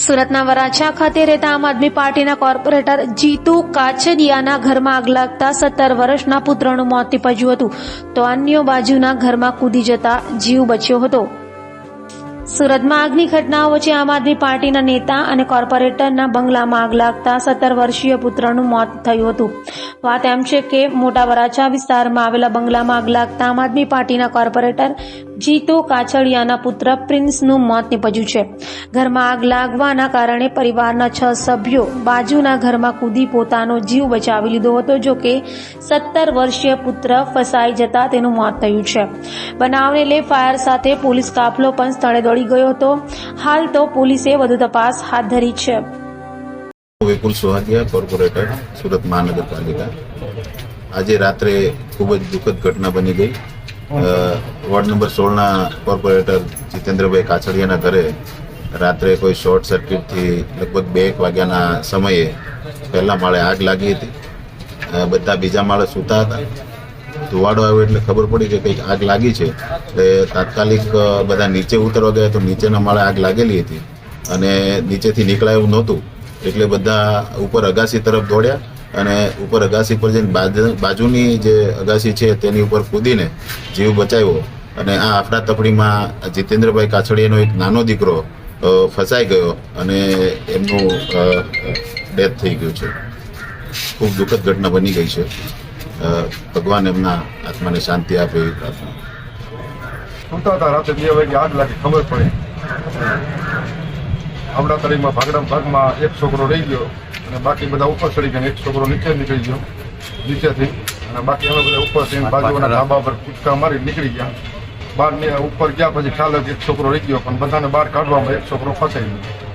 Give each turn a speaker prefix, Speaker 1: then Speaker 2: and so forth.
Speaker 1: સુરતના વરાછા ખાતે રહેતા આમ આદમી પાર્ટીના કોર્પોરેટર જીતુ કાછડિયાના ઘરમાં આગ લાગતા 17 વર્ષના પુત્રનું મોત નીપજ્યું હતું, તો અન્ય બાજુના ઘરમાં કૂદી જતા જીવ બચ્યો હતો. સુરતમાં આગની ઘટનાઓ વચ્ચે આમ આદમી પાર્ટીના નેતા અને કોર્પોરેટરના બંગલામાં આગ લાગતા 17 વર્ષીય પુત્રનું મોત થયું હતું. વાત એમ છે કે મોટા વરાછા વિસ્તારમાં આવેલા બંગલામાં આગ લાગતા આમ આદમી પાર્ટીના કોર્પોરેટર જીતુ કાછડિયાના પુત્ર પ્રિન્સનું મોત નીપજ્યું છે. ઘરમાં આગ લાગવાના કારણે પરિવારના 6 સભ્યો બાજુના ઘરમાં કૂદી પોતાનો જીવ બચાવી લીધો હતો. જો કે 17 વર્ષીય પુત્ર ફસાઈ જતા તેનું મોત થયું છે. બનાવને લઈ ફાયર સાથે પોલીસ કાફલો પણ સ્થળે દોડી ગયો હતો. હાલ તો પોલીસે વધુ તપાસ હાથ ધરી છે.
Speaker 2: વિપુલ સોહાગિયા, કોર્પોરેટર, સુરત મહાનગરપાલિકા. આજે રાત્રે ખૂબ જ દુઃખદ ઘટના બની ગઈ. વોર્ડ નંબર 16ના કોર્પોરેટર જીતેન્દ્રભાઈ કાછડિયાના ઘરે રાત્રે કોઈ શોર્ટ સર્કિટથી લગભગ 2 વાગ્યાના સમયે પહેલા માળે આગ લાગી હતી. બધા બીજા માળે સૂતા હતા. ધુવાડો આવ્યો એટલે ખબર પડી કે કંઈક આગ લાગી છે, એટલે તાત્કાલિક બધા નીચે ઉતરવા ગયા તો નીચેના માળે આગ લાગેલી હતી અને નીચેથી નીકળાય એવું નહોતું, એટલે બધા ઉપર અગાસી તરફ દોડ્યા અને ઉપર અગાસી પર જઈને બાજુની જે અગાસી છે તેની ઉપર કૂદીને જીવ બચાવ્યો. અને આ અફડાતફડીમાં જીતેન્દ્રભાઈ કાછડિયાનો એક નાનો દીકરો ફસાઈ ગયો અને એમનું ડેથ થઈ ગયું છે. ખૂબ દુઃખદ ઘટના બની ગઈ છે. ભગવાન એમના આત્માને શાંતિ આપે એવી પ્રાર્થના.
Speaker 3: સુતા હતા, રાતે 2 વાગે આગ લાગી, ખબર પડી. અમરાતરીમાં ભાગમાં એક છોકરો રહી ગયો અને બાકી બધા ઉપર ચડી ગયા. એક છોકરો નીચે નીકળી ગયો નીચેથી, અને બાકી અમે બધા ઉપર થઈને બાજુના ધાબા પર કૂદકા મારી નીકળી ગયા. બહાર ઉપર ગયા પછી ખ્યાલ આવ્યો કે એક છોકરો રહી ગયો, પણ બધાને બહાર કાઢવામાં એક છોકરો ફસાઈ ગયો.